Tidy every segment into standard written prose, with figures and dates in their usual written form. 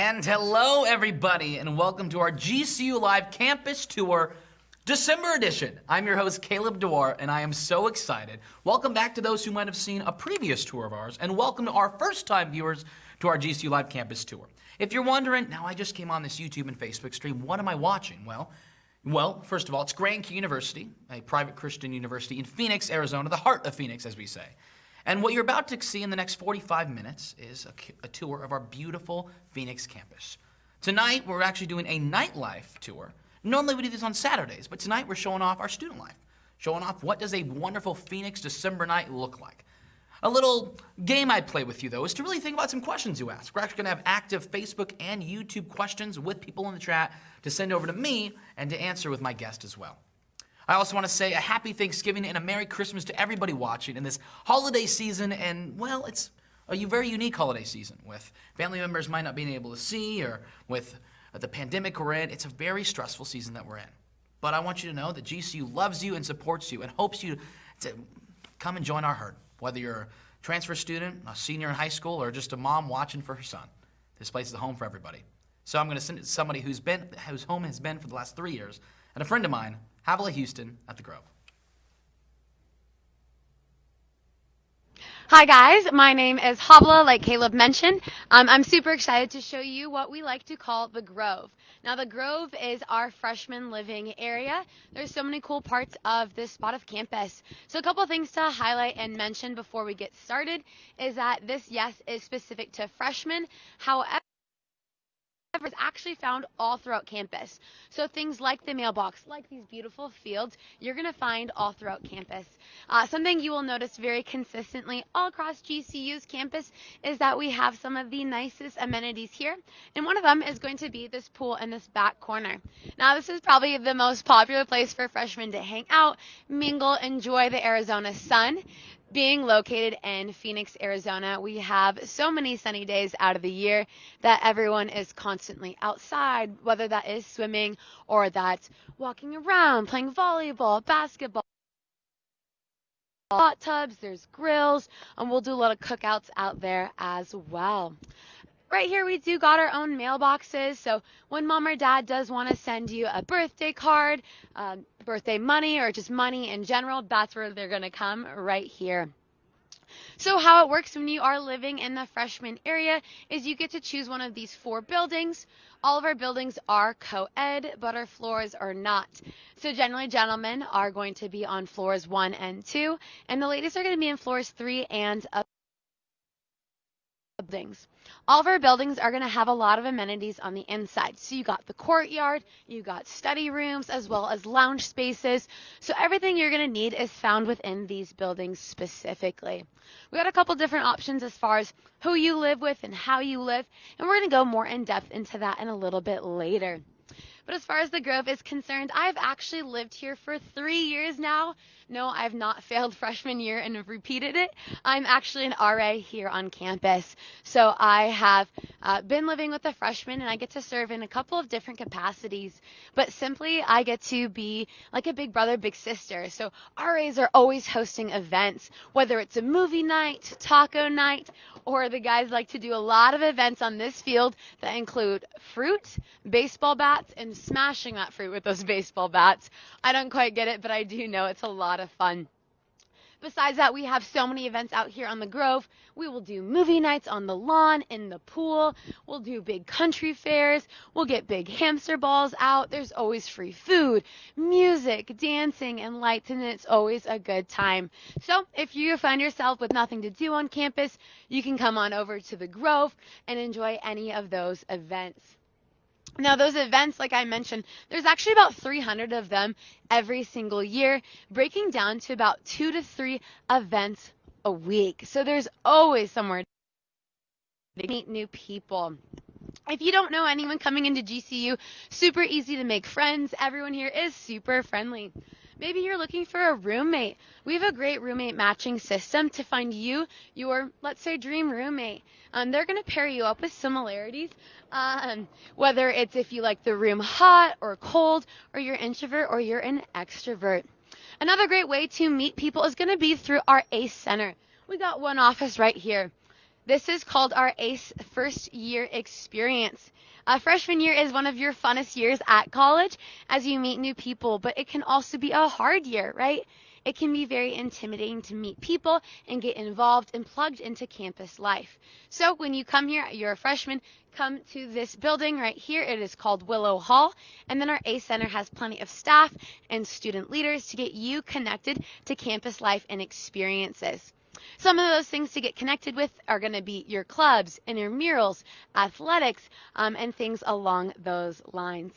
And hello, everybody, and welcome to our GCU Live Campus Tour December edition. I'm your host, Caleb Dewar, and I am so excited. Welcome back to those who might have seen a previous tour of ours, and welcome to our first-time viewers to our GCU Live Campus Tour. If you're wondering, now I just came on this YouTube and Facebook stream, what am I watching? Well, first of all, it's Grand Q University, a private Christian university in Phoenix, Arizona, the heart of Phoenix, as we say. And what you're about to see in the next 45 minutes is a tour of our beautiful Phoenix campus. Tonight, we're actually doing a nightlife tour. Normally, we do this on Saturdays, but tonight we're showing off our student life, showing off what does a wonderful Phoenix December night look like. A little game I play with you, though, is to really think about some questions you ask. We're actually going to have active Facebook and YouTube questions with people in the chat to send over to me and to answer with my guest as well. I also want to say a happy Thanksgiving and a Merry Christmas to everybody watching in this holiday season. And, well, it's a very unique holiday season with family members might not being able to see, or with the pandemic we're in. It's a very stressful season that we're in. But I want you to know that GCU loves you and supports you and hopes you to come and join our herd. Whether you're a transfer student, a senior in high school, or just a mom watching for her son, this place is a home for everybody. So I'm going to send it to somebody whose home has been for the last 3 years, and a friend of mine, Havilah Houston at the Grove. Hi guys, my name is Havilah, like Caleb mentioned. I'm super excited to show you what we like to call the Grove. Now the Grove is our freshman living area. There's so many cool parts of this spot of campus. So a couple of things to highlight and mention before we get started is that this, yes, is specific to freshmen. However, is actually found all throughout campus. So things like the mailbox, like these beautiful fields, you're going to find all throughout campus. Something you will notice very consistently all across GCU's campus is that we have some of the nicest amenities here. And one of them is going to be this pool in this back corner. Now this is probably the most popular place for freshmen to hang out, mingle, enjoy the Arizona sun. Being located in Phoenix, Arizona, we have so many sunny days out of the year that everyone is constantly outside, whether that is swimming or that's walking around, playing volleyball, basketball, hot tubs, there's grills, and we'll do a lot of cookouts out there as well. Right here we do got our own mailboxes, so when mom or dad does want to send you a birthday card, birthday money, or just money in general, that's where they're going to come, right here. So how it works when you are living in the freshman area is you get to choose one of these 4 buildings. All of our buildings are co-ed, but our floors are not. So generally, gentlemen are going to be on floors 1 and 2, and the ladies are going to be in floors 3 and up. Buildings. All of our buildings are going to have a lot of amenities on the inside. So you got the courtyard, you got study rooms, as well as lounge spaces. So everything you're going to need is found within these buildings specifically. We got a couple different options as far as who you live with and how you live, and we're going to go more in depth into that in a little bit later. But as far as the Grove is concerned, I've actually lived here for 3 years now. No, I've not failed freshman year and have repeated it. I'm actually an RA here on campus. So I have been living with the freshmen, and I get to serve in a couple of different capacities. But simply, I get to be like a big brother, big sister. So RAs are always hosting events, whether it's a movie night, taco night, or the guys like to do a lot of events on this field that include fruit, baseball bats, and smashing that fruit with those baseball bats. I don't quite get it, but I do know it's a lot of fun. Besides that, we have so many events out here on the Grove. We will do movie nights on the lawn, in the pool. We'll do big country fairs. We'll get big hamster balls out. There's always free food, music, dancing, and lights, and it's always a good time. So if you find yourself with nothing to do on campus, you can come on over to the Grove and enjoy any of those events. Now, those events, like I mentioned, there's actually about 300 of them every single year, breaking down to about 2 to 3 events a week. So there's always somewhere to meet new people. If you don't know anyone coming into GCU, super easy to make friends. Everyone here is super friendly. Maybe you're looking for a roommate. We have a great roommate matching system to find you your, let's say, dream roommate. They're going to pair you up with similarities, whether it's if you like the room hot or cold, or you're an introvert or you're an extrovert. Another great way to meet people is going to be through our ACE Center. We got one office right here. This is called our ACE First Year Experience. Freshman year is one of your funnest years at college as you meet new people, but it can also be a hard year, right? It can be very intimidating to meet people and get involved and plugged into campus life. So when you come here, you're a freshman, come to this building right here. It is called Willow Hall. And then our ACE Center has plenty of staff and student leaders to get you connected to campus life and experiences. Some of those things to get connected with are going to be your clubs, intramurals, athletics, and things along those lines.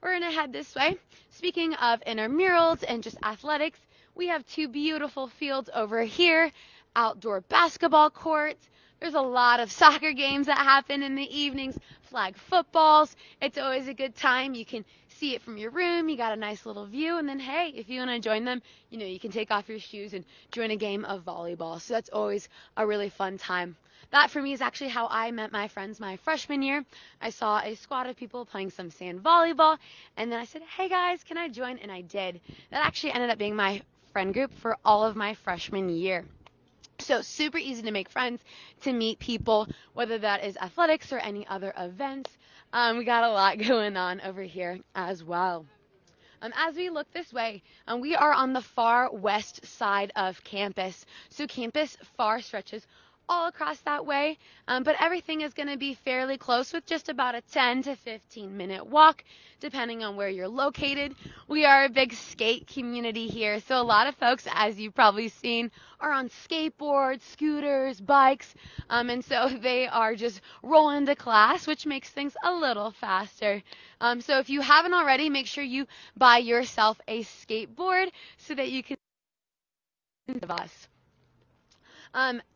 We're going to head this way. Speaking of intramurals and just athletics, we have two beautiful fields over here, outdoor basketball courts. There's a lot of soccer games that happen in the evenings, flag footballs. It's always a good time. You can see it from your room. You got a nice little view. And then, hey, if you want to join them, you can take off your shoes and join a game of volleyball. So that's always a really fun time. That, for me, is actually how I met my friends my freshman year. I saw a squad of people playing some sand volleyball. And then I said, hey, guys, can I join? And I did. That actually ended up being my friend group for all of my freshman year. So super easy to make friends, to meet people, whether that is athletics or any other events. We got a lot going on over here as well. As we look this way, we are on the far west side of campus. So campus far stretches all across that way, but everything is going to be fairly close with just about a 10 to 15 minute walk, depending on where you're located. We are a big skate community here, so a lot of folks, as you've probably seen, are on skateboards, scooters, bikes, and so they are just rolling to class, which makes things a little faster. So if you haven't already, make sure you buy yourself a skateboard so that you can of us.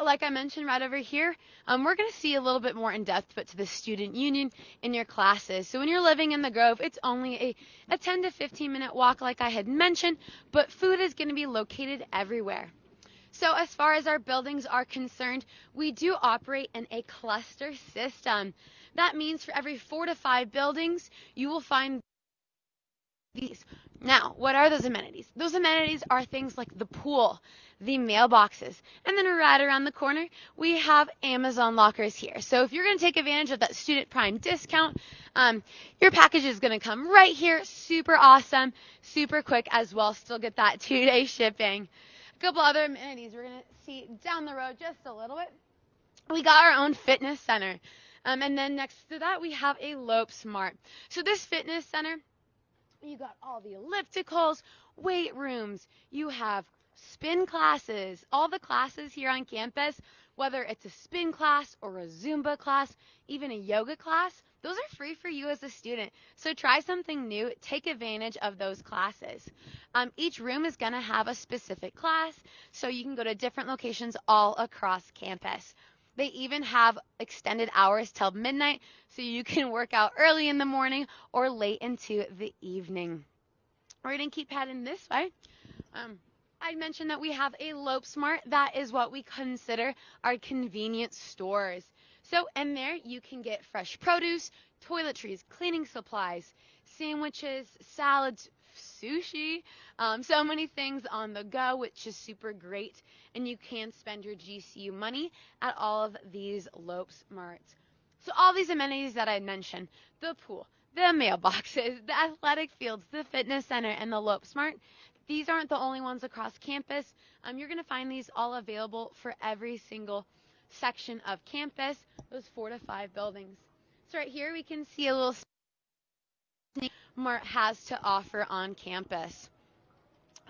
Like I mentioned right over here, we're going to see a little bit more in depth, but to the student union in your classes. So when you're living in the Grove, it's only a 10 to 15 minute walk like I had mentioned, but food is going to be located everywhere. So as far as our buildings are concerned, we do operate in a cluster system. That means for every 4 to 5 buildings, you will find these. Now, what are those amenities? Those amenities are things like the pool, the mailboxes, and then right around the corner, we have Amazon lockers here. So if you're going to take advantage of that Student Prime discount, your package is going to come right here. Super awesome, super quick as well. Still get that 2-day shipping. A couple other amenities we're going to see down the road just a little bit. We got our own fitness center. And then next to that, we have a Lope Smart. So this fitness center, you got all the ellipticals, weight rooms, you have spin classes, all the classes here on campus, whether it's a spin class or a Zumba class, even a yoga class, those are free for you as a student. So try something new, take advantage of those classes. Each room is going to have a specific class, so you can go to different locations all across campus. They even have extended hours till midnight, so you can work out early in the morning or late into the evening. We're going to keep heading this way. I mentioned that we have a Lope Smart. That is what we consider our convenience stores. So in there, you can get fresh produce, toiletries, cleaning supplies, sandwiches, salads, sushi, so many things on the go, which is super great. And you can spend your GCU money at all of these Lope Smarts. So all these amenities that I mentioned, the pool, the mailboxes, the athletic fields, the fitness center, and the Lope Smart, these aren't the only ones across campus. You're going to find these all available for every single section of campus, those 4 to 5 buildings. So right here we can see a little sneak Mart has to offer on campus.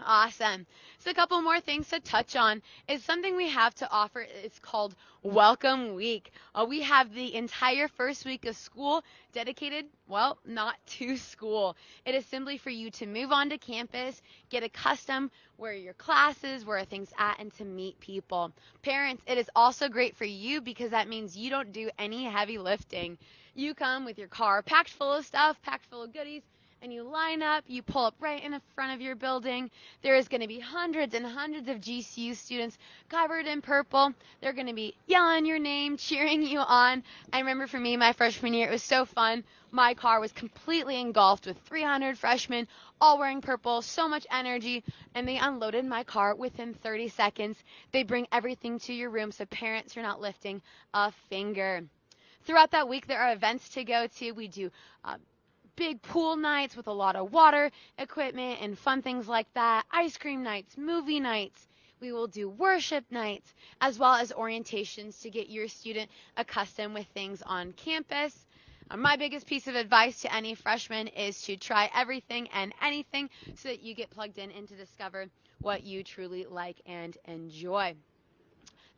Awesome. So a couple more things to touch on is something we have to offer. It's called Welcome Week. We have the entire first week of school dedicated, well, not to school. It is simply for you to move on to campus, get accustomed where your classes, where are things at, and to meet people. Parents, it is also great for you because that means you don't do any heavy lifting. You come with your car packed full of stuff, packed full of goodies, and you line up, you pull up right in the front of your building. There is going to be hundreds and hundreds of GCU students covered in purple. They're going to be yelling your name, cheering you on. I remember for me, my freshman year, it was so fun. My car was completely engulfed with 300 freshmen, all wearing purple, so much energy, and they unloaded my car within 30 seconds. They bring everything to your room so parents are not lifting a finger. Throughout that week, there are events to go to. We do big pool nights with a lot of water equipment and fun things like that, ice cream nights, movie nights. We will do worship nights, as well as orientations to get your student accustomed with things on campus. My biggest piece of advice to any freshman is to try everything and anything so that you get plugged in and to discover what you truly like and enjoy.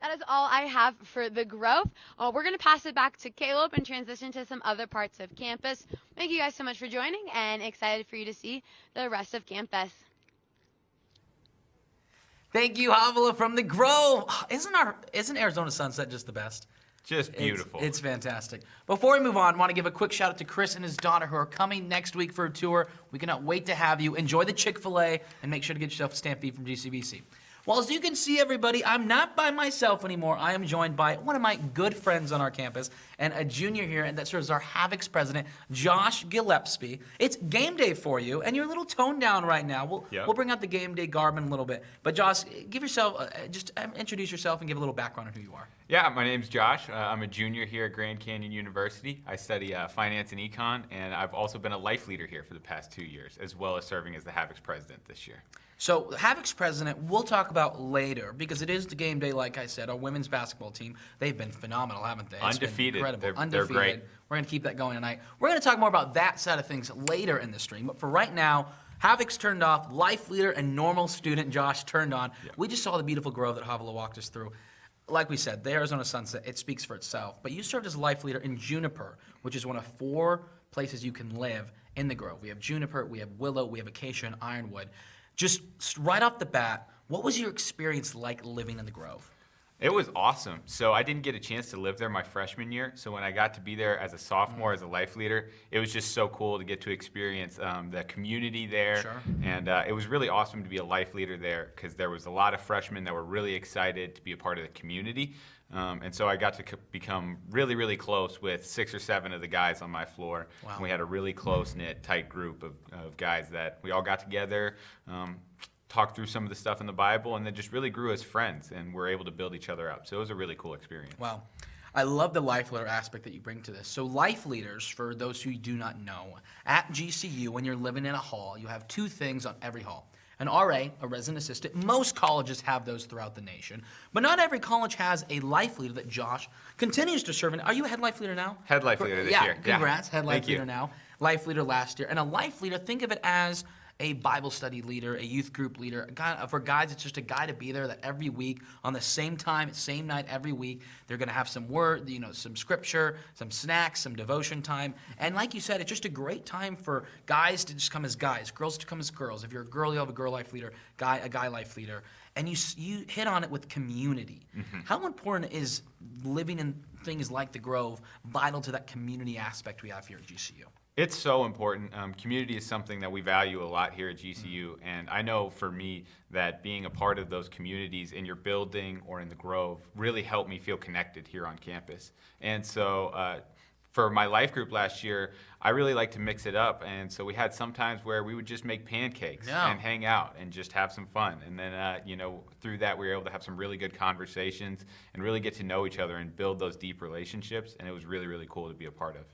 That is all I have for the Grove. We're going to pass it back to Caleb and transition to some other parts of campus. Thank you guys so much for joining, and excited for you to see the rest of campus. Thank you, Havila from the Grove. Isn't Arizona sunset just the best? Just beautiful. It's fantastic. Before we move on, I want to give a quick shout out to Chris and his daughter who are coming next week for a tour. We cannot wait to have you. Enjoy the Chick-fil-A and make sure to get yourself a stampede from GCBC. Well, as you can see, everybody, I'm not by myself anymore. I am joined by one of my good friends on our campus and a junior here, and that serves as our Havoc's president, Josh Gillespie. It's game day for you, and you're a little toned down right now. We'll bring out the game day garb in a little bit. But Josh, give yourself, introduce yourself and give a little background on who you are. Yeah, my name's Josh. I'm a junior here at Grand Canyon University. I study finance and econ, and I've also been a life leader here for the past 2 years, as well as serving as the Havoc's president this year. So Havoc's president, we'll talk about later because it is the game day, like I said. Our women's basketball team, they've been phenomenal, haven't they? It's Undefeated. Been incredible. They're great. We're going to keep that going tonight. We're going to talk more about that side of things later in the stream. But for right now, Havoc's turned off, life leader and normal student Josh turned on. Yeah. We just saw the beautiful grove that Havila walked us through. Like we said, the Arizona sunset, it speaks for itself. But you served as a life leader in Juniper, which is one of 4 places you can live in the Grove. We have Juniper, we have Willow, we have Acacia, and Ironwood. Just right off the bat, what was your experience like living in the Grove? It was awesome. So I didn't get a chance to live there my freshman year. So when I got to be there as a sophomore, as a life leader, it was just so cool to get to experience the community there. Sure. And it was really awesome to be a life leader there because there was a lot of freshmen that were really excited to be a part of the community. And so I got to become really, really close with 6 or 7 of the guys on my floor. Wow. And we had a really close-knit, tight group of guys that we all got together, talked through some of the stuff in the Bible, and then just really grew as friends and were able to build each other up. So it was a really cool experience. Wow. I love the life leader aspect that you bring to this. So life leaders, for those who do not know, at GCU, when you're living in a hall, you have 2 things on every hall. An RA, a resident assistant. Most colleges have those throughout the nation. But not every college has a life leader that Josh continues to serve in. Are you a head life leader now? Head life leader this year. Congrats, head life Thank you. leader now. Life leader last year. And a life leader, think of it as a Bible study leader, a youth group leader. A guy, for guys, it's just a guy to be there that every week on the same time, same night every week, they're going to have some word, some scripture, some snacks, some devotion time. And like you said, it's just a great time for guys to just come as guys, girls to come as girls. If you're a girl, you'll have a girl life leader, a guy life leader. And you hit on it with community. Mm-hmm. How important is living in things like the Grove vital to that community aspect we have here at GCU? It's so important. Community is something that we value a lot here at GCU, and I know for me that being a part of those communities in your building or in the Grove really helped me feel connected here on campus. And so for my life group last year, I really like to mix it up, and so we had some times where we would just make pancakes and hang out and just have some fun. And then, through that, we were able to have some really good conversations and really get to know each other and build those deep relationships, and it was really, really cool to be a part of.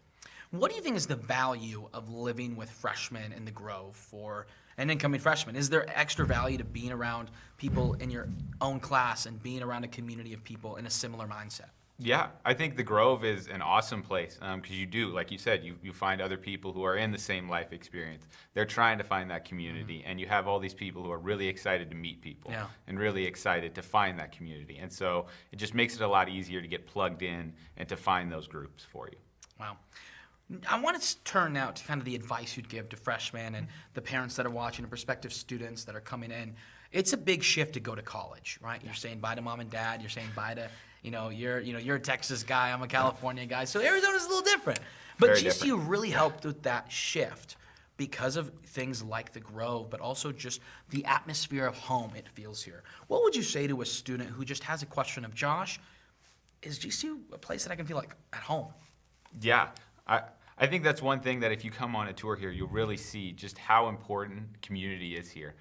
What do you think is the value of living with freshmen in the Grove for an incoming freshman? Is there extra value to being around people in your own class and being around a community of people in a similar mindset? Yeah, I think the Grove is an awesome place because you do, like you said, you find other people who are in the same life experience. They're trying to find that community, and you have all these people who are really excited to meet people and really excited to find that community. And so it just makes it a lot easier to get plugged in and to find those groups for you. Wow. I want to turn now to kind of the advice you'd give to freshmen and the parents that are watching and prospective students that are coming in. It's a big shift to go to college, right? You're saying bye to mom and dad. You're saying bye to, you're a Texas guy. I'm a California guy. So Arizona's a little different. But GCU really helped with that shift because of things like the Grove, but also just the atmosphere of home it feels here. What would you say to a student who just has a question of, Josh, is GCU a place that I can feel like at home? Yeah, I think that's one thing that if you come on a tour here, you'll really see just how important community is here.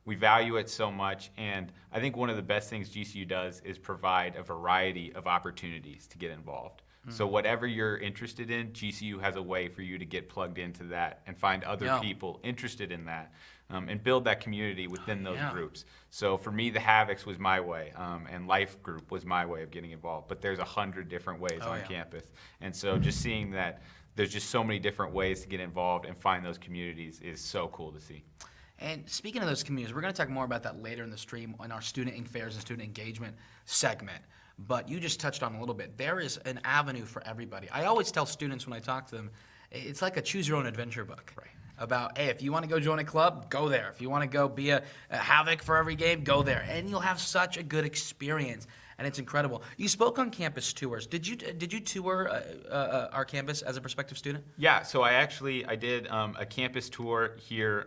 We value it so much, and I think one of the best things GCU does is provide a variety of opportunities to get involved. So whatever you're interested in, GCU has a way for you to get plugged into that and find other people interested in that, and build that community within those groups. So for me, the Havocs was my way, and Life Group was my way of getting involved. But there's 100 different ways on campus. And so just seeing that there's just so many different ways to get involved and find those communities is so cool to see. And speaking of those communities, we're going to talk more about that later in the stream in our student affairs and student engagement segment. But you just touched on a little bit. There is an avenue for everybody. I always tell students when I talk to them, it's like a choose your own adventure book. Right. About, hey, if you want to go join a club, go there. If you want to go be a Havoc for every game, go there. And you'll have such a good experience. And it's incredible. You spoke on campus tours. Did you tour our campus as a prospective student? Yeah, so I did a campus tour here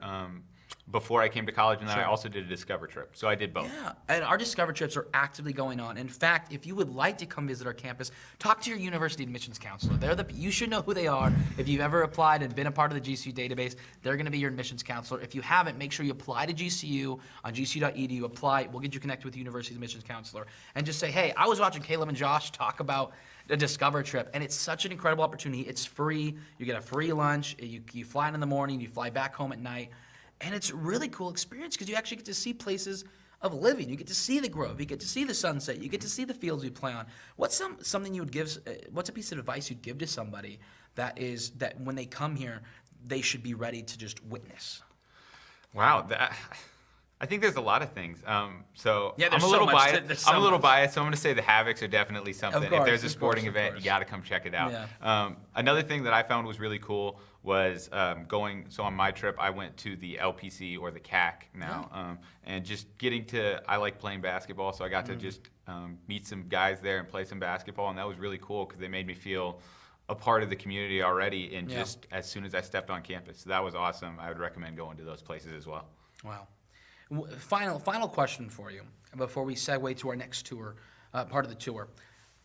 before I came to college, and then I also did a Discover trip. So I did both. Yeah, and our Discover trips are actively going on. In fact, if you would like to come visit our campus, talk to your university admissions counselor. You should know who they are. If you've ever applied and been a part of the GCU database, they're going to be your admissions counselor. If you haven't, make sure you apply to GCU on gcu.edu. Apply. We'll get you connected with the university admissions counselor. And just say, hey, I was watching Caleb and Josh talk about a Discover trip, and it's such an incredible opportunity. It's free. You get a free lunch. You fly in the morning. You fly back home at night. And it's a really cool experience because you actually get to see places of living. You get to see the Grove. You get to see the sunset. You get to see the fields we play on. What's something you would give? What's a piece of advice you'd give to somebody that when they come here, they should be ready to just witness? Wow, I think there's a lot of things. So yeah, I'm a little biased. I'm a little biased, so I'm going to say the Havocs are definitely something. Of course, if there's a sporting event, you got to come check it out. Yeah. Another thing that I found was really cool was going. So on my trip, I went to the LPC or the CAC now, and just getting to. I like playing basketball, so I got to just meet some guys there and play some basketball, and that was really cool because they made me feel a part of the community already, and just as soon as I stepped on campus, so that was awesome. I would recommend going to those places as well. Wow. Final question for you before we segue to our next tour, part of the tour.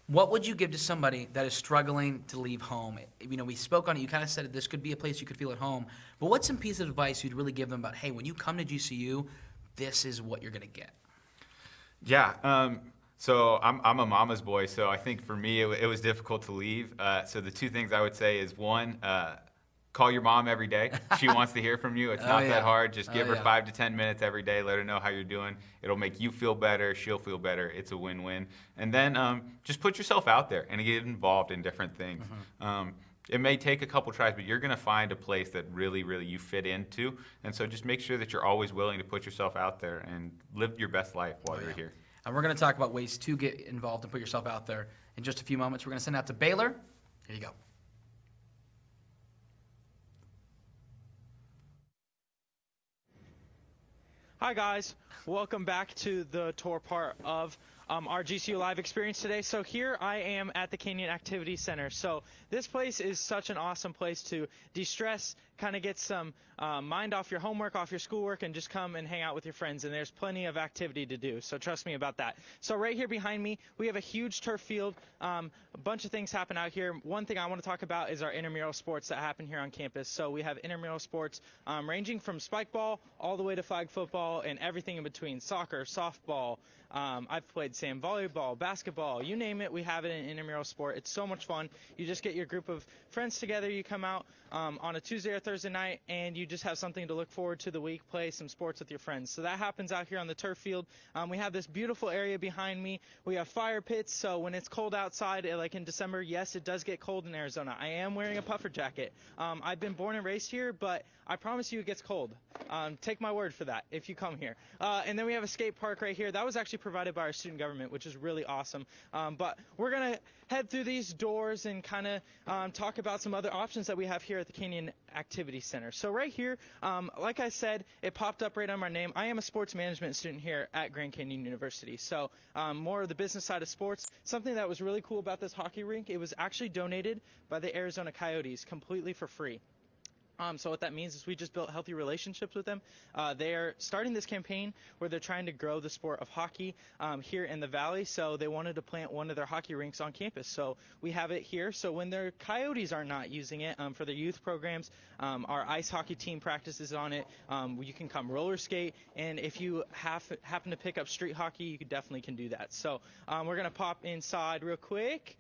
What would you give to somebody that is struggling to leave home? You know, we spoke on it. You kind of said this could be a place you could feel at home. But what's some piece of advice you'd really give them about, hey, when you come to GCU, this is what you're going to get? Yeah. So I'm a mama's boy, so I think for me it was difficult to leave. So the two things I would say is one, call your mom every day. She wants to hear from you. It's not that hard. Just give her 5 to 10 minutes every day. Let her know how you're doing. It'll make you feel better. She'll feel better. It's a win-win. And then just put yourself out there and get involved in different things. It may take a couple tries, but you're going to find a place that really, really you fit into. And so just make sure that you're always willing to put yourself out there and live your best life while you're here. And we're going to talk about ways to get involved and put yourself out there in just a few moments. We're going to send out to Baylor. Here you go. Hi guys, welcome back to the tour part of our GCU Live experience today. So here I am at the Canyon Activity Center. So this place is such an awesome place to de-stress, kind of get some mind off your homework, off your schoolwork, and just come and hang out with your friends. And there's plenty of activity to do, so trust me about that. So right here behind me, we have a huge turf field. A bunch of things happen out here. One thing I want to talk about is our intramural sports that happen here on campus. So we have intramural sports ranging from spike ball all the way to flag football and everything in between. Soccer, softball, I've played sand volleyball, basketball, you name it, we have it in intramural sport. It's so much fun. You just get your group of friends together, you come out on a Tuesday or Thursday night, and you just have something to look forward to the week, play some sports with your friends. So that happens out here on the turf field. We have this beautiful area behind me. We have fire pits, so when it's cold outside, like in December, yes, it does get cold in Arizona. I am wearing a puffer jacket. I've been born and raised here, but I promise you it gets cold. Take my word for that if you come here. And then we have a skate park right here. That was actually provided by our student government, which is really awesome. But we're going to head through these doors and kind of talk about some other options that we have here at the Canyon Activity Center. So right here, like I said, it popped up right on my name. I am a sports management student here at Grand Canyon University. So more of the business side of sports. Something that was really cool about this hockey rink, it was actually donated by the Arizona Coyotes completely for free. So what that means is we just built healthy relationships with them. They're starting this campaign where they're trying to grow the sport of hockey here in the Valley. So they wanted to plant one of their hockey rinks on campus. So we have it here. So when their Coyotes are not using it for their youth programs, our ice hockey team practices on it. You can come roller skate. And if you happen to pick up street hockey, you definitely can do that. So we're going to pop inside real quick.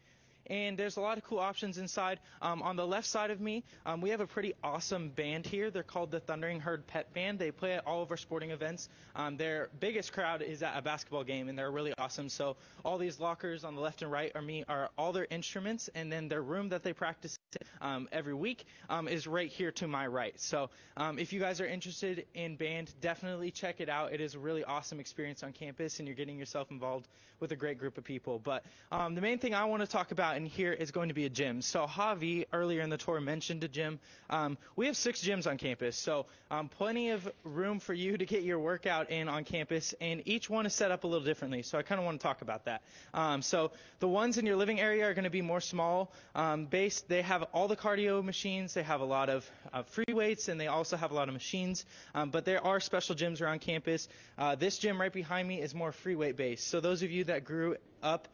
And there's a lot of cool options inside. On the left side of me, we have a pretty awesome band here. They're called the Thundering Herd Pet Band. They play at all of our sporting events. Their biggest crowd is at a basketball game, and they're really awesome. So all these lockers on the left and right are all their instruments, and then their room that they practice every week is right here to my right. So if you guys are interested in band, definitely check it out. It is a really awesome experience on campus, and you're getting yourself involved with a great group of people. But the main thing I want to talk about in here is going to be a gym. So Javi earlier in the tour mentioned a gym. We have 6 gyms on campus, so plenty of room for you to get your workout in on campus, and each one is set up a little differently. So I kind of want to talk about that. So the ones in your living area are going to be more small based. They have all the cardio machines. They have a lot of free weights, and they also have a lot of machines. But there are special gyms around campus. This gym right behind me is more free weight based. So those of you that grew up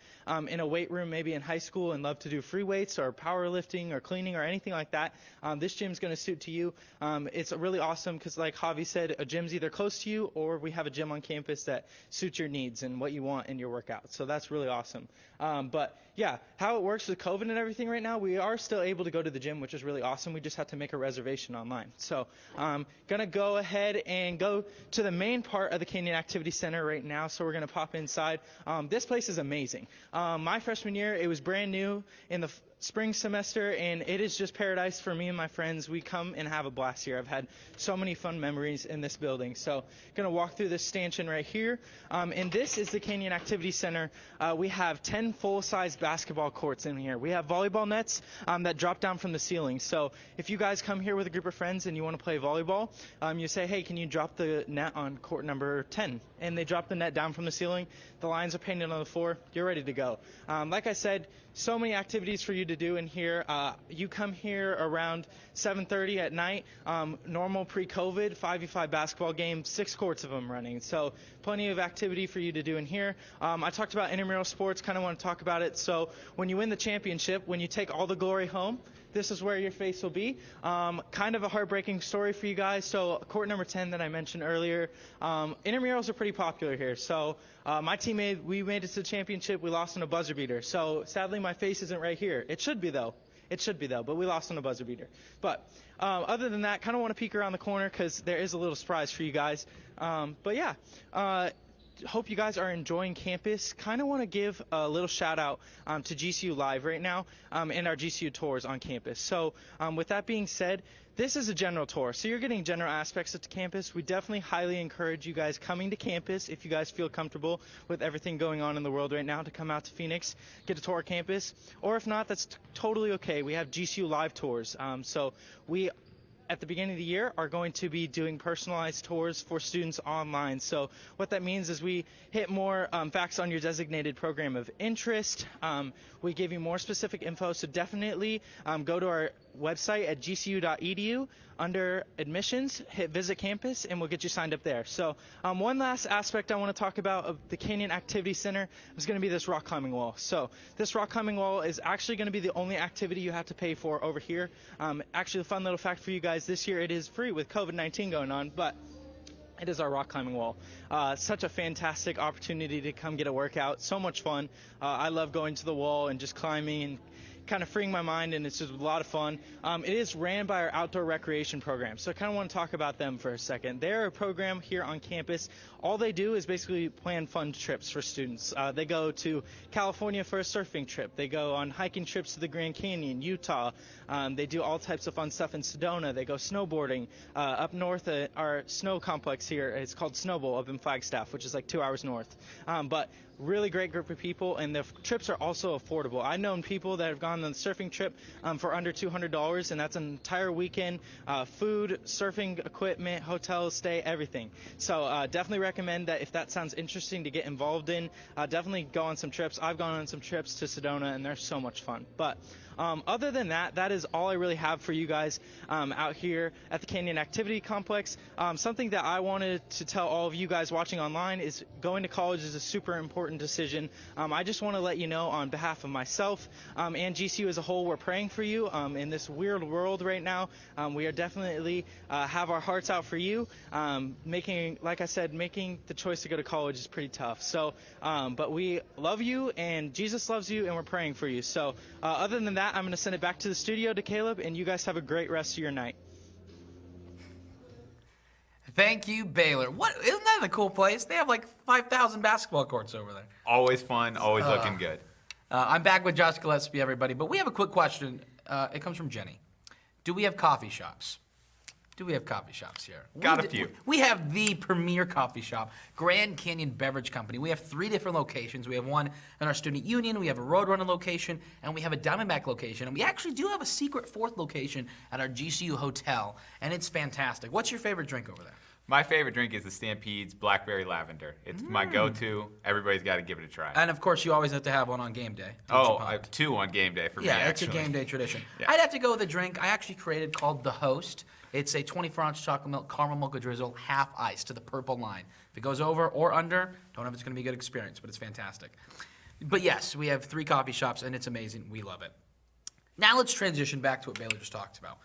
in a weight room maybe in high school and love to do free weights or powerlifting or cleaning or anything like that, this gym's going to suit to you. It's really awesome because, like Javi said, a gym's either close to you or we have a gym on campus that suits your needs and what you want in your workout. So that's really awesome. But yeah, how it works with COVID and everything right now, we are still able to go to the gym, which is really awesome. We just have to make a reservation online. So I'm going to go ahead and go to the main part of the Canyon Activity Center right now. So we're going to pop inside. This place is amazing. My freshman year, it was brand new in the spring semester, and it is just paradise for me and my friends. We come and have a blast here. I've had so many fun memories in this building. So going to walk through this stanchion right here. And this is the Canyon Activity Center. We have 10 full-size basketball courts in here. We have volleyball nets that drop down from the ceiling. So if you guys come here with a group of friends and you want to play volleyball, you say, hey, can you drop the net on court number 10? And they drop the net down from the ceiling. The lines are painted on the floor. You're ready to go. Like I said, so many activities for you to do in here. You come here around 7:30 at night. Normal pre-COVID, 5v5 basketball game, 6 courts of them running. So plenty of activity for you to do in here. I talked about intramural sports, kind of want to talk about it. So when you win the championship, when you take all the glory home, this is where your face will be. Kind of a heartbreaking story for you guys. So court number 10 that I mentioned earlier, intramurals are pretty popular here. So my team we made it to the championship. We lost on a buzzer beater. So sadly, my face isn't right here. It should be though. But we lost on a buzzer beater. But other than that, kind of want to peek around the corner because there is a little surprise for you guys. But yeah. Hope you guys are enjoying campus. Kind of want to give a little shout out to GCU Live right now and our GCU tours on campus. So with that being said, this is a general tour. So you're getting general aspects of the campus. We definitely highly encourage you guys coming to campus if you guys feel comfortable with everything going on in the world right now to come out to Phoenix, get a tour of campus. Or if not, that's totally okay. We have GCU Live tours. So we at the beginning of the year are going to be doing personalized tours for students online. So what that means is we hit more facts on your designated program of interest. We give you more specific info. So definitely go to our website at gcu.edu under admissions, hit visit campus, and we'll get you signed up there. So one last aspect I want to talk about of the Canyon Activity Center is going to be this rock climbing wall. So this rock climbing wall is actually going to be the only activity you have to pay for over here. Actually, a fun little fact for you guys, this year it is free with COVID-19 going on, but it is our rock climbing wall. Such a fantastic opportunity to come get a workout. So much fun. I love going to the wall and just climbing and kind of freeing my mind, and it's just a lot of fun. It is ran by our outdoor recreation program, so I kind of want to talk about them for a second. They're a program here on campus. All they do is basically plan fun trips for students. They go to California for a surfing trip. They go on hiking trips to the Grand Canyon, Utah. They do all types of fun stuff in Sedona. They go snowboarding. Up north at our snow complex here, it's called Snowball up in Flagstaff, which is like 2 hours north. But really great group of people, and the trips are also affordable. I've known people that have gone on the surfing trip for under $200, and that's an entire weekend, food, surfing equipment, hotel stay, everything. So definitely recommend that if that sounds interesting to get involved in, definitely go on some trips. I've gone on some trips to Sedona, and they're so much fun. But other than that, that is all I really have for you guys out here at the Canyon Activity Complex. Something that I wanted to tell all of you guys watching online is going to college is a super important decision. I just want to let you know on behalf of myself and GCU as a whole, we're praying for you in this weird world right now. We are definitely have our hearts out for you. Like I said, making the choice to go to college is pretty tough. So, but we love you, and Jesus loves you, and we're praying for you. So other than that, I'm going to send it back to the studio to Caleb, and you guys have a great rest of your night. Thank you, Baylor. Isn't that a cool place? They have like 5,000 basketball courts over there. Always fun, always looking good. I'm back with Josh Gillespie, everybody, but we have a quick question. It comes from Jenny. Do we have coffee shops? Do we have coffee shops here? Got a few. We have the premier coffee shop, Grand Canyon Beverage Company. We have 3 different locations. We have one in our student union, we have a Roadrunner location, and we have a Diamondback location. And we actually do have a secret 4th location at our GCU hotel, and it's fantastic. What's your favorite drink over there? My favorite drink is the Stampede's Blackberry Lavender. It's my go-to. Everybody's got to give it a try. And of course, you always have to have one on game day. Oh, I have 2 on game day for me, Yeah, it's actually. a game day tradition. Yeah. I'd have to go with a drink I actually created called The Host. It's a 24-ounce chocolate milk caramel mocha drizzle, half ice to the purple line. If it goes over or under, don't know if it's going to be a good experience, but it's fantastic. But yes, we have 3 coffee shops, and it's amazing. We love it. Now let's transition back to what Baylor just talked about.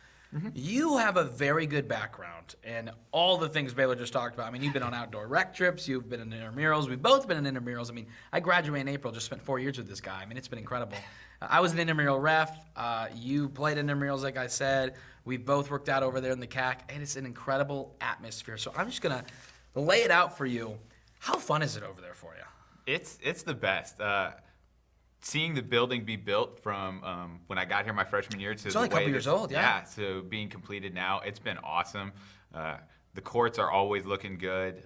You have a very good background in all the things Baylor just talked about. I mean, you've been on outdoor rec trips, you've been in intramurals, we've both been in intramurals. I mean, I graduated in April, just spent 4 years with this guy. I mean, it's been incredible. I was an intramural ref. You played intramurals, like I said. We've both worked out over there in the CAC, and it's an incredible atmosphere. So I'm just going to lay it out for you. How fun is it over there for you? It's the best. Seeing the building be built from when I got here my freshman year to It's only a couple years old, yeah. to being completed now, it's been awesome. The courts are always looking good.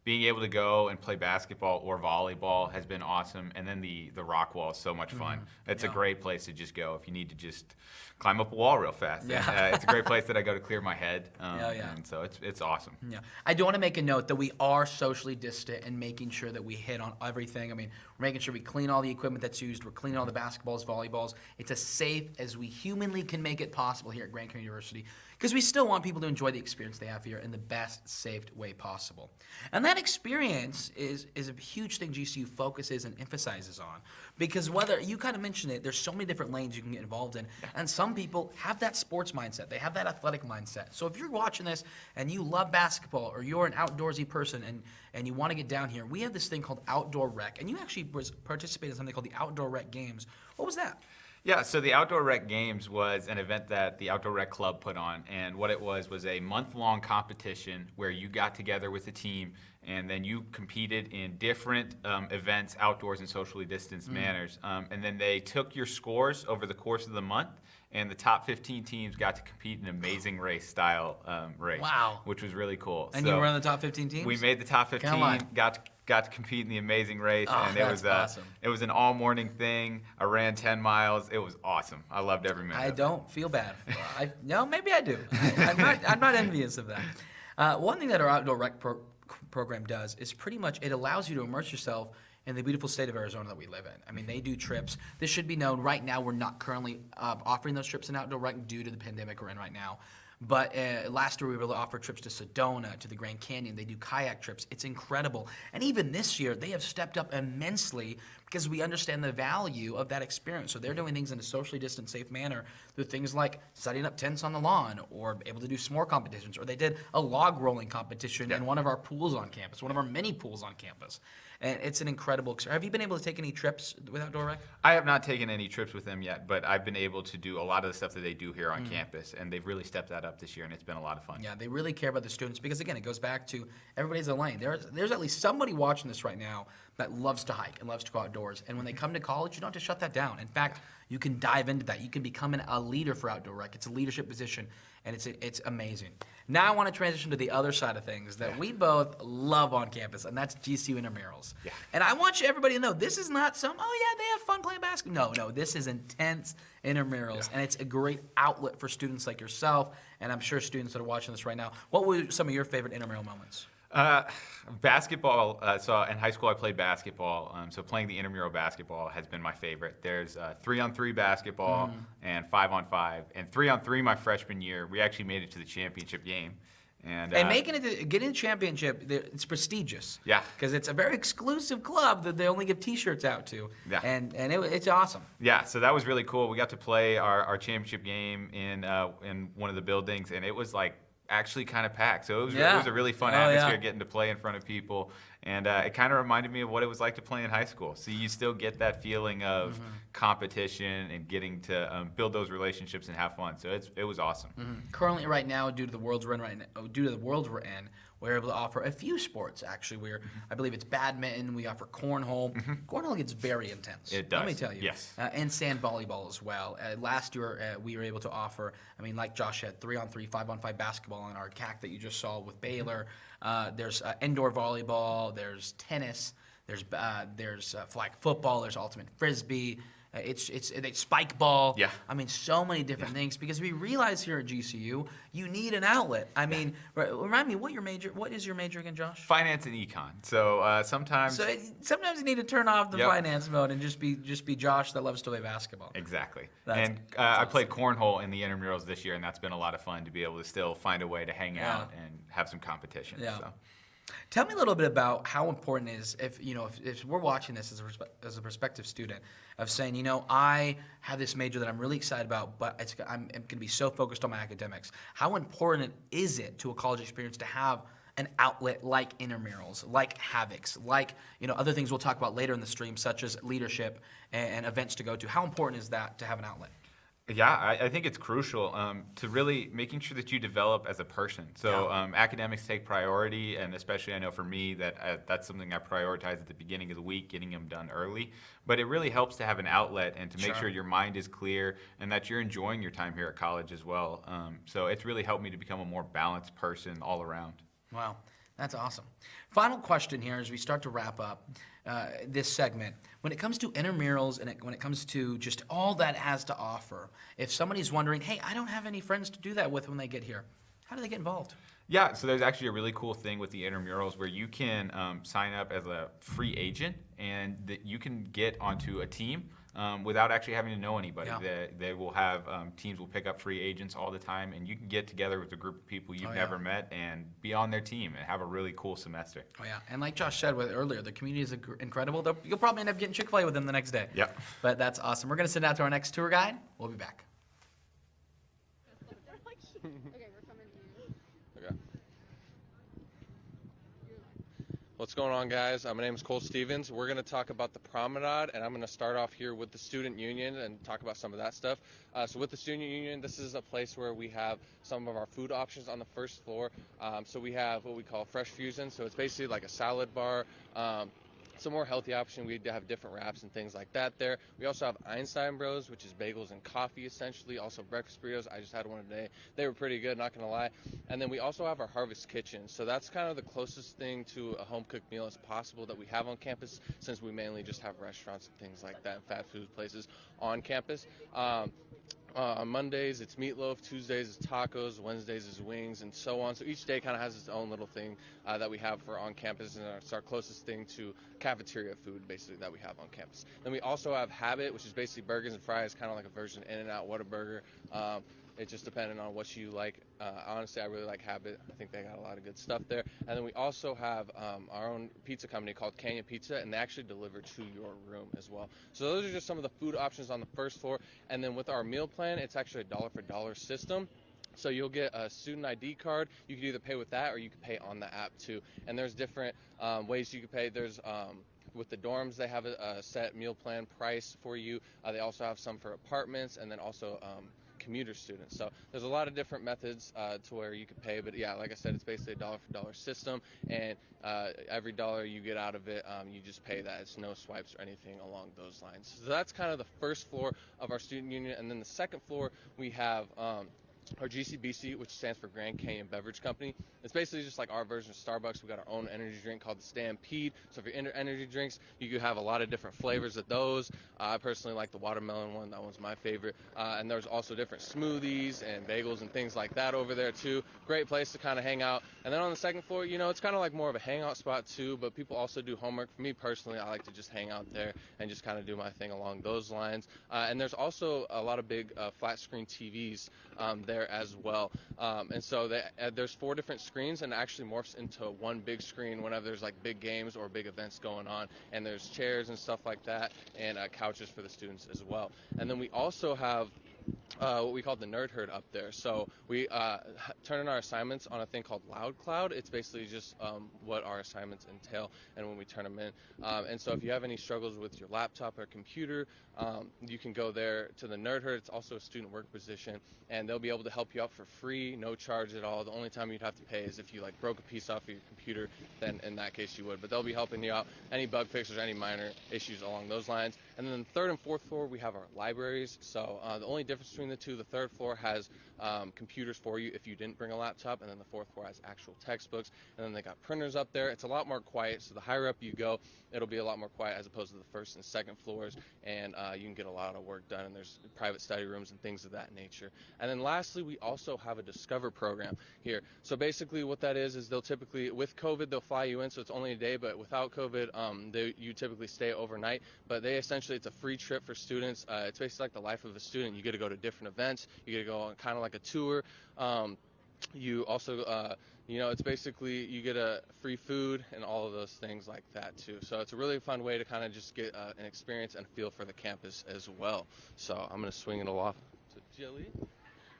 Being able to go and play basketball or volleyball has been awesome. And then the rock wall is so much fun. It's a great place to just go if you need to just climb up a wall real fast. Yeah. And, it's a great place that I go to clear my head. Yeah. And so it's awesome. Yeah, I do want to make a note that we are socially distant and making sure that we hit on everything. I mean, we're making sure we clean all the equipment that's used. We're cleaning all the basketballs, volleyballs. It's as safe as we humanly can make it possible here at Grand Canyon University, because we still want people to enjoy the experience they have here in the best safe way possible. And that experience is a huge thing GCU focuses and emphasizes on, because whether you kind of mentioned it, there's so many different lanes you can get involved in, and some people have that sports mindset. They have that athletic mindset. So if you're watching this and you love basketball, or you're an outdoorsy person and you want to get down here, we have this thing called Outdoor Rec, and you actually participated in something called the Outdoor Rec Games. What was that? Yeah, so the Outdoor Rec Games was an event that the Outdoor Rec Club put on, and what it was a month-long competition where you got together with a team, and then you competed in different events, outdoors and socially distanced manners, and then they took your scores over the course of the month, and the top 15 teams got to compete in an Amazing Race style race. Wow. Which was really cool. And so you were in the top 15 teams? We made the top 15, got to compete in the Amazing Race, and it was awesome. It was an all-morning thing. I ran 10 miles. It was awesome. I loved every minute. I don't feel bad. No, maybe I do. I'm not envious of that. One thing that our Outdoor Rec program does is pretty much it allows you to immerse yourself in the beautiful state of Arizona that we live in. I mean, they do trips. This should be known. Right now, we're not currently offering those trips in Outdoor Rec due to the pandemic we're in right now. But last year, we were able to offer trips to Sedona, to the Grand Canyon. They do kayak trips. It's incredible. And even this year, they have stepped up immensely because we understand the value of that experience. So they're doing things in a socially distant, safe manner through things like setting up tents on the lawn, or able to do s'more competitions, or they did a log rolling competition in one of our pools on campus, one of our many pools on campus. And it's an incredible experience. Have you been able to take any trips with Outdoor Rec? I have not taken any trips with them yet, but I've been able to do a lot of the stuff that they do here on campus, and they've really stepped that up this year, and it's been a lot of fun. Yeah, they really care about the students because, again, it goes back to everybody's a lane. There's at least somebody watching this right now that loves to hike and loves to go outdoors. And when they come to college, you don't have to shut that down. In fact, you can dive into that. You can become a leader for outdoor rec. It's a leadership position, and it's amazing. Now I want to transition to the other side of things that we both love on campus, and that's GCU intramurals. Yeah. And I want everybody to know this is not some, oh yeah, they have fun playing basketball. No, this is intense intramurals, and it's a great outlet for students like yourself, and I'm sure students that are watching this right now. What were some of your favorite intramural moments? Basketball. So in high school, I played basketball. So playing the intramural basketball has been my favorite. There's 3-on-3 basketball and 5-on-5, and 3-on-3 my freshman year. We actually made it to the championship game. And getting a championship, it's prestigious. Yeah. Because it's a very exclusive club that they only give T-shirts out to. Yeah. And it's awesome. Yeah. So that was really cool. We got to play our championship game in one of the buildings, and it was like actually kind of packed. So it was a really fun atmosphere getting to play in front of people. And it kind of reminded me of what it was like to play in high school. So you still get that feeling of competition and getting to build those relationships and have fun. So it was awesome. Currently, right now, due to the worlds we're in, we're able to offer a few sports. Actually, I believe it's badminton. We offer cornhole. Cornhole gets very intense. It does. Let me tell you. Yes. And sand volleyball as well. Last year, we were able to offer. I mean, like Josh said, 3-on-3, 5-on-5 basketball on our CAC that you just saw with Baylor. There's indoor volleyball. There's tennis. There's flag football. There's ultimate frisbee. It's spike ball. Yeah. I mean, so many different things because we realize here at GCU, you need an outlet. I mean, remind me, what is your major again, Josh? Finance and econ. So sometimes. So sometimes you need to turn off the finance mode and just be Josh that loves to play basketball. Exactly. That's I played cornhole in the intramurals this year, and that's been a lot of fun to be able to still find a way to hang out and have some competition. Yeah. So. Tell me a little bit about how important it is if we're watching this as a prospective student of saying, I have this major that I'm really excited about, but I'm going to be so focused on my academics. How important is it to a college experience to have an outlet like intramurals, like Havocs, like other things we'll talk about later in the stream, such as leadership and events to go to? How important is that to have an outlet? Yeah, I think it's crucial to really making sure that you develop as a person. So academics take priority, and especially I know for me that's something I prioritize at the beginning of the week, getting them done early. But it really helps to have an outlet and to make sure your mind is clear and that you're enjoying your time here at college as well. So it's really helped me to become a more balanced person all around. Wow, that's awesome. Final question here as we start to wrap up this segment. When it comes to intramurals and when it comes to just all that has to offer, if somebody's wondering, hey, I don't have any friends to do that with when they get here, how do they get involved? Yeah, so there's actually a really cool thing with the intramurals where you can sign up as a free agent and you can get onto a team without actually having to know anybody. Yeah. They will have teams will pick up free agents all the time, and you can get together with a group of people you've never met and be on their team and have a really cool semester. Oh yeah, and like Josh said earlier, the community is incredible. You'll probably end up getting Chick-fil-A with them the next day. Yep. But that's awesome. We're going to send out to our next tour guide. We'll be back. What's going on, guys? My name is Cole Stevens. We're going to talk about the Promenade, and I'm going to start off here with the Student Union and talk about some of that stuff. So with the Student Union, this is a place where we have some of our food options on the first floor. So we have what we call Fresh Fusion. So it's basically like a salad bar. Some more healthy option. We have different wraps and things like that there. We also have Einstein Bros, which is bagels and coffee essentially. Also breakfast burritos. I just had one today. They were pretty good, not going to lie. And then we also have our Harvest Kitchen. So that's kind of the closest thing to a home cooked meal as possible that we have on campus, since we mainly just have restaurants and things like that and fast food places on campus. On Mondays, it's meatloaf. Tuesdays, it's tacos. Wednesdays is wings, and so on. So each day kind of has its own little thing that we have for on campus, and it's our closest thing to cafeteria food, basically, that we have on campus. Then we also have Habit, which is basically burgers and fries, kind of like a version of In-N-Out Whataburger. It just depending on what you like. Honestly, I really like Habit. I think they got a lot of good stuff there. And then we also have our own pizza company called Canyon Pizza, and they actually deliver to your room as well. So those are just some of the food options on the first floor. And then with our meal plan, it's actually a dollar for dollar system. So you'll get a student ID card. You can either pay with that or you can pay on the app too. And there's different ways you can pay. There's with the dorms, they have a set meal plan price for you. They also have some for apartments, and then also commuter students. So there's a lot of different methods to where you can pay, but yeah, like I said, it's basically a dollar for dollar system, and every dollar you get out of it, you just pay that. It's no swipes or anything along those lines. So that's kind of the first floor of our student union, and then the second floor we have our GCBC, which stands for Grand Canyon Beverage Company. It's basically just like our version of Starbucks. We got our own energy drink called the Stampede. So if you're into energy drinks, you could have a lot of different flavors of those. I personally like the watermelon one. That one's my favorite. And there's also different smoothies and bagels and things like that over there too. Great place to kind of hang out. And then on the second floor, you know, it's kind of like more of a hangout spot too, but people also do homework. For me personally, I like to just hang out there and just kind of do my thing along those lines. And there's also a lot of big flat screen TVs there as well. And so there's 4 different screens, and it actually morphs into one big screen whenever there's like big games or big events going on. And there's chairs and stuff like that, and couches for the students as well. And then we also have what we call the Nerd Herd up there. So we turn in our assignments on a thing called Loud Cloud. It's basically just what our assignments entail and when we turn them in. And so if you have any struggles with your laptop or computer, you can go there to the Nerd Herd. It's also a student work position, and they'll be able to help you out for free, no charge at all. The only time you'd have to pay is if you like broke a piece off of your computer, then in that case you would. But they'll be helping you out, any bug fixes, any minor issues along those lines. And then the 3rd and 4th floor, we have our libraries. So the only difference between the two, the 3rd floor has computers for you if you didn't bring a laptop, and then the 4th floor has actual textbooks, and then they got printers up there. It's a lot more quiet, so the higher up you go, it'll be a lot more quiet as opposed to the 1st and 2nd floors, and you can get a lot of work done, and there's private study rooms and things of that nature. And then lastly, we also have a Discover program here. So basically what that is they'll typically, with COVID, they'll fly you in, so it's only a day, but without COVID, you typically stay overnight, but it's a free trip for students. It's basically like the life of a student. You get to go to different events, you get to go on kind of like a tour. You also, it's basically you get a free food and all of those things like that too. So it's a really fun way to kind of just get an experience and a feel for the campus as well. So I'm going to swing it off to Jilly.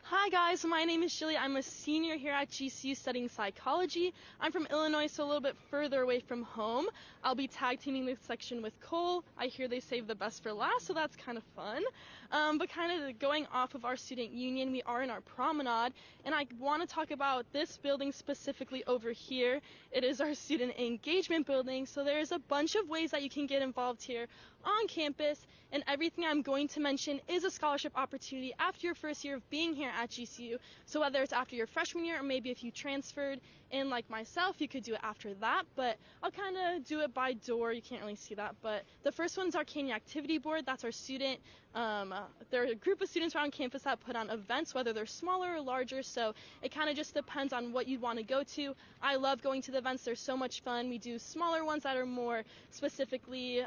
Hi guys, my name is Shilly. I'm a senior here at GCU studying psychology. I'm from Illinois, so a little bit further away from home. I'll be tag teaming this section with Cole. I hear they save the best for last, so that's kind of fun. But kind of going off of our student union, we are in our Promenade, and I want to talk about this building specifically over here. It is our student engagement building, so there's a bunch of ways that you can get involved here on campus, and everything I'm going to mention is a scholarship opportunity after your first year of being here at GCU. So whether it's after your freshman year, or maybe if you transferred in like myself, you could do it after that, but I'll kind of do it by door. You can't really see that, but the first one's our Canyon Activity Board. That's our student. They're a group of students around campus that put on events, whether they're smaller or larger, so it kind of just depends on what you'd want to go to. I love going to the events. They're so much fun. We do smaller ones that are more specifically,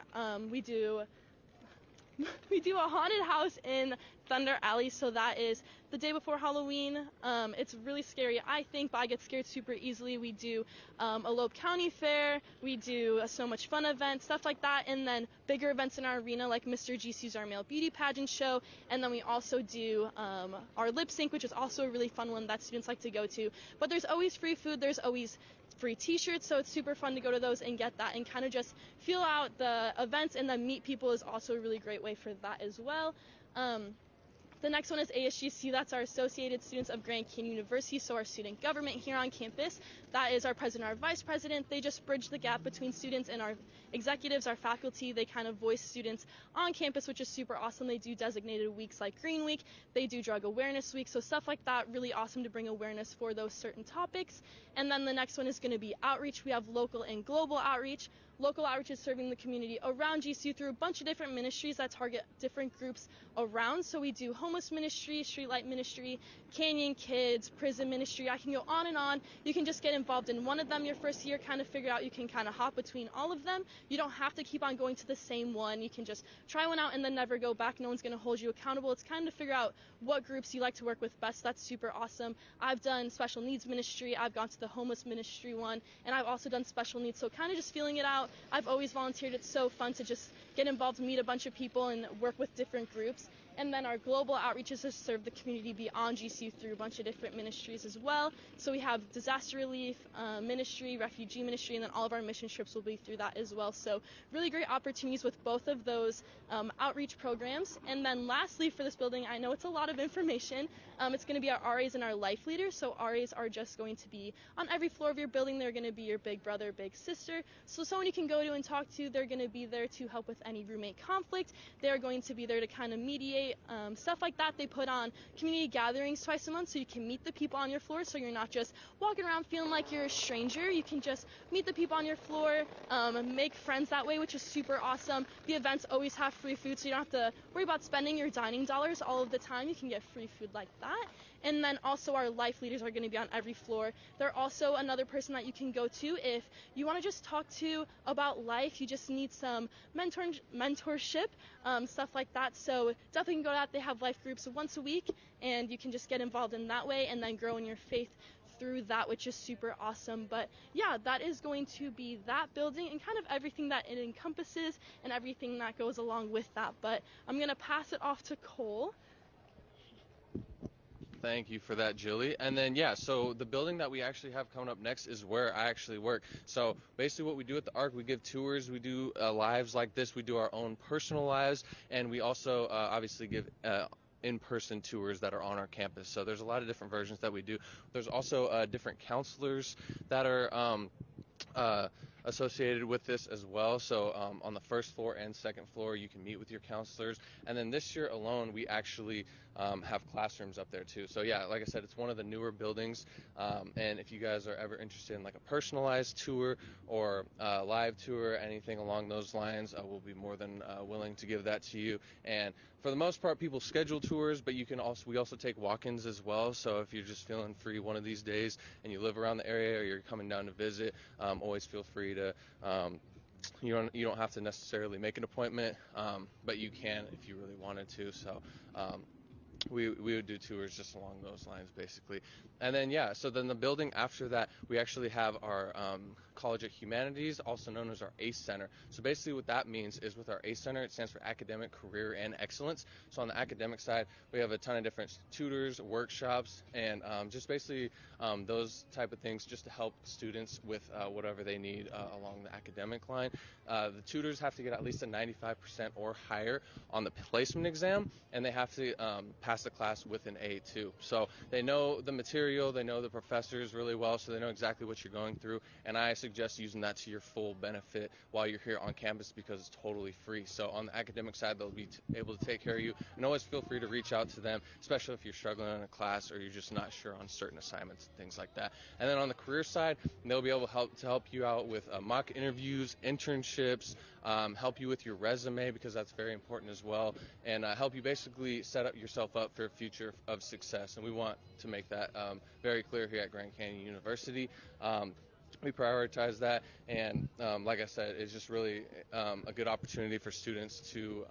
we do a haunted house in Thunder Alley, so that is the day before Halloween. It's really scary, I think, but I get scared super easily. We do a Loeb County Fair, we do a So Much Fun event, stuff like that, and then bigger events in our arena like Mr. GCU's our male beauty pageant show, and then we also do our lip sync, which is also a really fun one that students like to go to. But there's always free food, there's always free t-shirts, so it's super fun to go to those and get that and kind of just feel out the events, and then meet people is also a really great way for that as well. The next one is ASGC. That's our Associated Students of Grand Canyon University, so our student government here on campus. That is our president, our vice president. They just bridge the gap between students and our executives, our faculty. They kind of voice students on campus, which is super awesome. They do designated weeks like Green Week. They do Drug Awareness Week, so stuff like that. Really awesome to bring awareness for those certain topics. And then the next one is going to be outreach. We have local and global outreach. Local outreach is serving the community around GCU through a bunch of different ministries that target different groups around. So we do homeless ministry, streetlight ministry, Canyon Kids, prison ministry. I can go on and on. You can just get involved in one of them your first year, kind of figure out you can kind of hop between all of them. You don't have to keep on going to the same one. You can just try one out and then never go back. No one's going to hold you accountable. It's kind of to figure out what groups you like to work with best. That's super awesome. I've done special needs ministry. I've gone to the homeless ministry one, and I've also done special needs. So kind of just feeling it out. I've always volunteered. It's so fun to just get involved, meet a bunch of people, and work with different groups. And then our global outreach is to serve the community beyond GCU through a bunch of different ministries as well. So we have disaster relief ministry, refugee ministry, and then all of our mission trips will be through that as well. So really great opportunities with both of those outreach programs. And then lastly for this building, I know it's a lot of information. It's going to be our RAs and our life leaders. So RAs are just going to be on every floor of your building. They're going to be your big brother, big sister. So someone you can go to and talk to. They're going to be there to help with any roommate conflict. They're going to be there to kind of mediate stuff like that. They put on community gatherings twice a month so you can meet the people on your floor, so you're not just walking around feeling like you're a stranger. You can just meet the people on your floor, make friends that way, which is super awesome. The events always have free food, so you don't have to worry about spending your dining dollars all of the time. You can get free food like that. And then also our life leaders are going to be on every floor. They're also another person that you can go to if you want to just talk to about life. You just need some mentorship, stuff like that. So definitely can go to that. They have life groups once a week, and you can just get involved in that way and then grow in your faith through that, which is super awesome. But yeah, that is going to be that building and kind of everything that it encompasses and everything that goes along with that. But I'm going to pass it off to Cole. Thank you for that, Julie. And then, yeah, so the building that we actually have coming up next is where I actually work. So basically what we do at the ARC, we give tours, we do lives like this, we do our own personal lives, and we also obviously give in-person tours that are on our campus. So there's a lot of different versions that we do. There's also different counselors that are associated with this as well. So on the first floor and second floor, you can meet with your counselors. And then this year alone, we actually have classrooms up there too. So yeah, like I said, it's one of the newer buildings. And if you guys are ever interested in like a personalized tour or live tour, anything along those lines, we'll be more than willing to give that to you. And for the most part, people schedule tours, but we also take walk-ins as well. So if you're just feeling free one of these days and you live around the area or you're coming down to visit, always feel free to you don't have to necessarily make an appointment, but you can if you really wanted to. So we would do tours just along those lines basically. And then yeah, so then the building after that, we actually have our College of Humanities, also known as our ACE Center. So basically what that means is with our ACE Center, it stands for Academic, Career, and Excellence. So on the academic side, we have a ton of different tutors, workshops, and just basically those type of things just to help students with whatever they need along the academic line. The tutors have to get at least a 95% or higher on the placement exam, and they have to pass the class with an A too. So they know the material, they know the professors really well, so they know exactly what you're going through, and I suggest using that to your full benefit while you're here on campus because it's totally free. So on the academic side, they'll be able to take care of you, and always feel free to reach out to them, especially if you're struggling in a class or you're just not sure on certain assignments and things like that. And then on the career side, they'll be able to help you out with mock interviews, internships, help you with your resume because that's very important as well, and help you basically set up yourself up for a future of success. And we want to make that very clear here at Grand Canyon University. We prioritize that, and like I said, it's just really a good opportunity for students to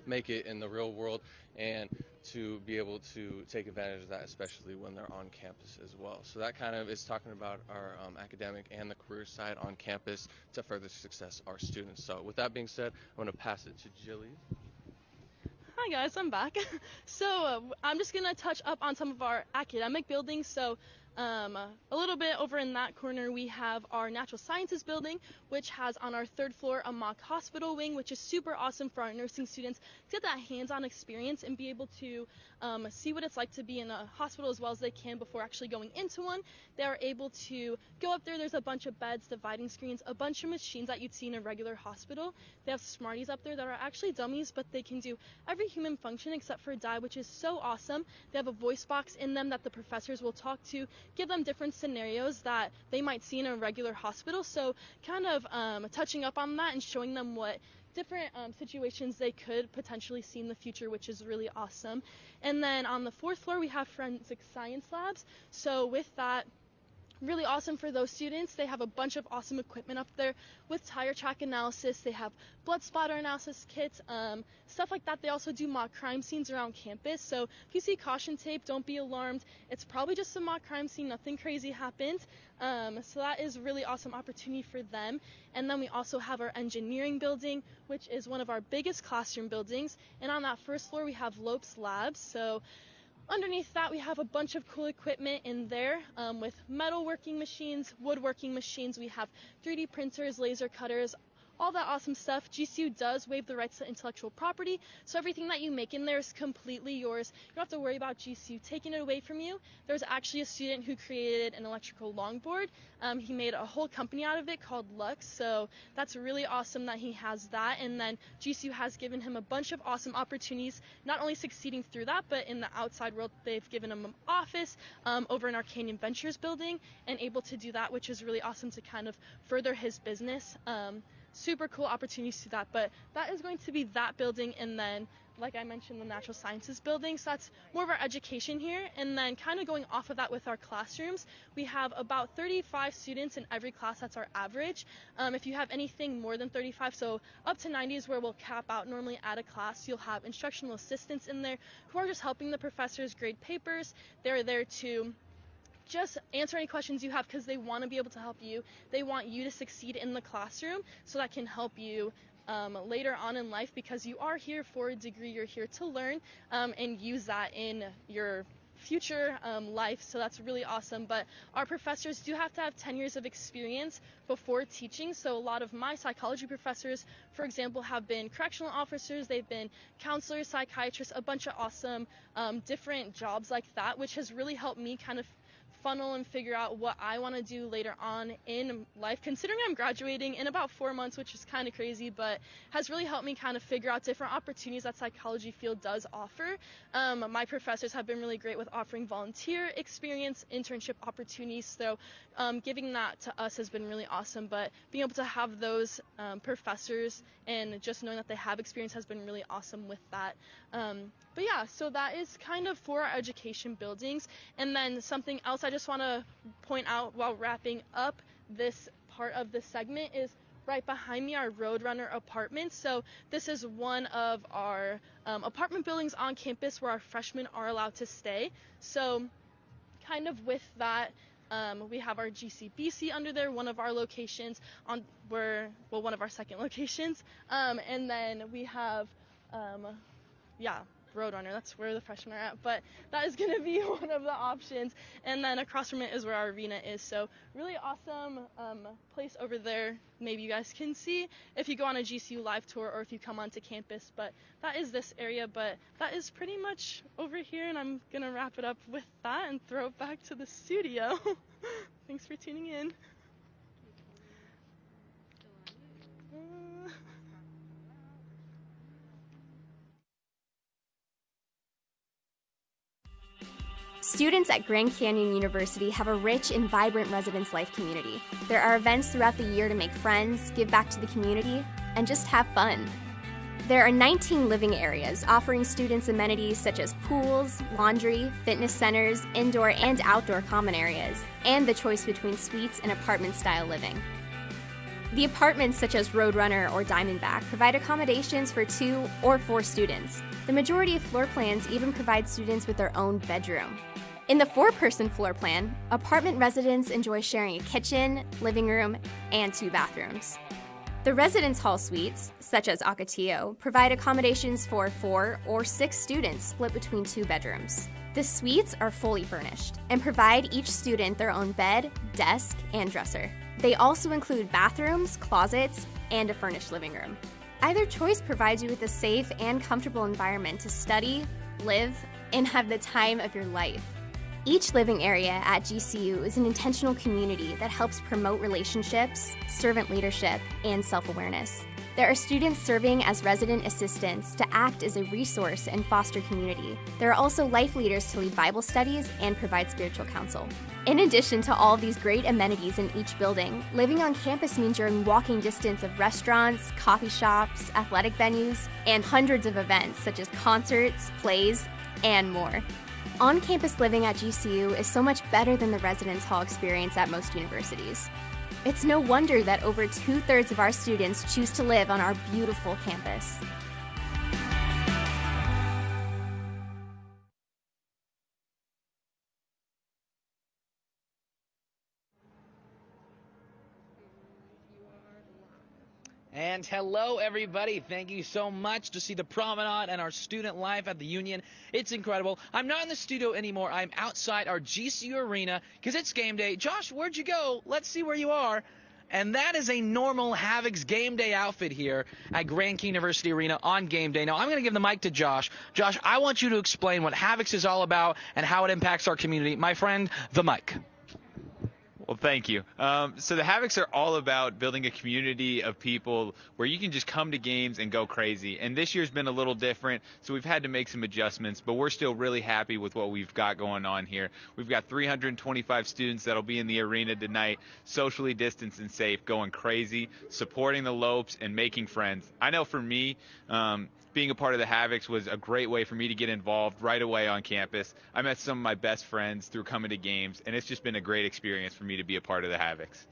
make it in the real world and to be able to take advantage of that, especially when they're on campus as well. So that kind of is talking about our academic and the career side on campus to further success our students. So with that being said, I'm going to pass it to Jilly. Hi guys, I'm back. So I'm just gonna touch up on some of our academic buildings. So a little bit over in that corner we have our natural sciences building, which has on our third floor a mock hospital wing, which is super awesome for our nursing students to get that hands-on experience and be able to see what it's like to be in a hospital as well as they can before actually going into one. They are able to go up there. There's a bunch of beds, dividing screens, a bunch of machines that you'd see in a regular hospital. They have Smarties up there that are actually dummies, but they can do every human function except for die, which is so awesome. They have a voice box in them that the professors will talk to, give them different scenarios that they might see in a regular hospital. So kind of touching up on that and showing them what different situations they could potentially see in the future, which is really awesome. And then on the fourth floor we have forensic science labs. So with that, really awesome for those students. They have a bunch of awesome equipment up there with tire track analysis. They have blood splatter analysis kits, stuff like that. They also do mock crime scenes around campus. So if you see caution tape, don't be alarmed. It's probably just a mock crime scene. Nothing crazy happened. So that is a really awesome opportunity for them. And then we also have our engineering building, which is one of our biggest classroom buildings. And on that first floor, we have Lopes Labs. So underneath that, we have a bunch of cool equipment in there with metalworking machines, woodworking machines. We have 3D printers, laser cutters, all that awesome stuff. GCU does waive the rights to intellectual property, so everything that you make in there is completely yours. You don't have to worry about GCU taking it away from you. There's actually a student who created an electrical longboard. He made a whole company out of it called Lux, so that's really awesome that he has that. And then GCU has given him a bunch of awesome opportunities, not only succeeding through that, but in the outside world, they've given him an office over in our Canyon Ventures building, and able to do that, which is really awesome to kind of further his business. Super cool opportunities to that, but that is going to be that building. And then, like I mentioned, the natural sciences building, so that's more of our education here. And then kind of going off of that with our classrooms, we have about 35 students in every class. That's our average. If you have anything more than 35, so up to 90 is where we'll cap out normally at a class. You'll have instructional assistants in there who are just helping the professors grade papers. They're there to just answer any questions you have because they want to be able to help you. They want you to succeed in the classroom, so that can help you later on in life, because you are here for a degree. You're here to learn and use that in your future life, so that's really awesome. But our professors do have to have 10 years of experience before teaching. So a lot of my psychology professors, for example, have been correctional officers, they've been counselors, psychiatrists, a bunch of awesome different jobs like that, which has really helped me kind of funnel and figure out what I want to do later on in life, considering I'm graduating in about 4 months, which is kind of crazy, but has really helped me kind of figure out different opportunities that psychology field does offer. My professors have been really great with offering volunteer experience, internship opportunities, so giving that to us has been really awesome. But being able to have those professors and just knowing that they have experience has been really awesome with that. But yeah, so that is kind of for our education buildings. And then something else I just want to point out while wrapping up this part of the segment is right behind me, our Roadrunner apartments. So this is one of our apartment buildings on campus where our freshmen are allowed to stay. So kind of with that, we have our GCBC under there, one of our locations one of our second locations. And then we have, Roadrunner, that's where the freshmen are at, but that is going to be one of the options. And then across from it is where our arena is, so really awesome place over there. Maybe you guys can see if you go on a GCU live tour or if you come onto campus, but that is this area. But that is pretty much over here, and I'm going to wrap it up with that and throw it back to the studio. Thanks for tuning in. Students at Grand Canyon University have a rich and vibrant residence life community. There are events throughout the year to make friends, give back to the community, and just have fun. There are 19 living areas offering students amenities such as pools, laundry, fitness centers, indoor and outdoor common areas, and the choice between suites and apartment-style living. The apartments such as Roadrunner or Diamondback provide accommodations for 2 or 4 students. The majority of floor plans even provide students with their own bedroom. In the 4-person floor plan, apartment residents enjoy sharing a kitchen, living room, and 2 bathrooms. The residence hall suites, such as Ocotillo, provide accommodations for 4 or 6 students split between 2 bedrooms. The suites are fully furnished and provide each student their own bed, desk, and dresser. They also include bathrooms, closets, and a furnished living room. Either choice provides you with a safe and comfortable environment to study, live, and have the time of your life. Each living area at GCU is an intentional community that helps promote relationships, servant leadership, and self-awareness. There are students serving as resident assistants to act as a resource and foster community. There are also life leaders to lead Bible studies and provide spiritual counsel. In addition to all of these great amenities in each building, living on campus means you're in walking distance of restaurants, coffee shops, athletic venues, and hundreds of events such as concerts, plays, and more. On-campus living at GCU is so much better than the residence hall experience at most universities. It's no wonder that over 2/3 of our students choose to live on our beautiful campus. And hello, everybody. Thank you so much to see the Promenade and our student life at the Union. It's incredible. I'm not in the studio anymore. I'm outside our GCU arena because it's game day. Josh, where'd you go? Let's see where you are. And that is a normal Havoc's game day outfit here at Grand Canyon University Arena on game day. Now, I'm going to give the mic to Josh. Josh, I want you to explain what Havoc's is all about and how it impacts our community. My friend, the mic. Well, thank you. So the Havocs are all about building a community of people where you can just come to games and go crazy. And this year's been a little different, so we've had to make some adjustments, but we're still really happy with what we've got going on here. We've got 325 students that'll be in the arena tonight, socially distanced and safe, going crazy, supporting the Lopes and making friends. I know for me, being a part of the Havocs was a great way for me to get involved right away on campus. I met some of my best friends through coming to games, and it's just been a great experience for me to be a part of the Havocs.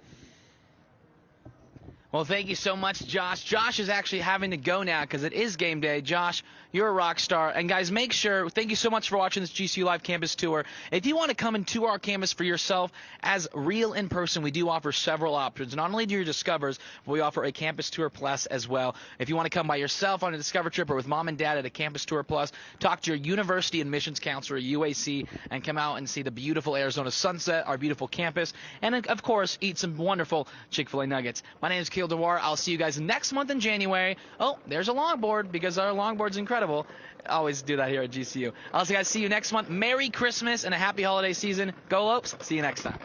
Well, thank you so much, Josh. Josh is actually having to go now because it is game day. Josh, you're a rock star. And guys, make sure, thank you so much for watching this GCU Live Campus Tour. If you want to come and tour our campus for yourself as real in person, we do offer several options. Not only do you discovers, but we offer a Campus Tour Plus as well. If you want to come by yourself on a Discover trip or with mom and dad at a Campus Tour Plus, talk to your university admissions counselor, UAC, and come out and see the beautiful Arizona sunset, our beautiful campus, and of course, eat some wonderful Chick-fil-A nuggets. My name is Keel DeWar. I'll see you guys next month in January. Oh, there's a longboard because our longboard's incredible. I always do that here at GCU. I'll see you next month. Merry Christmas and a happy holiday season. Go Lopes. See you next time.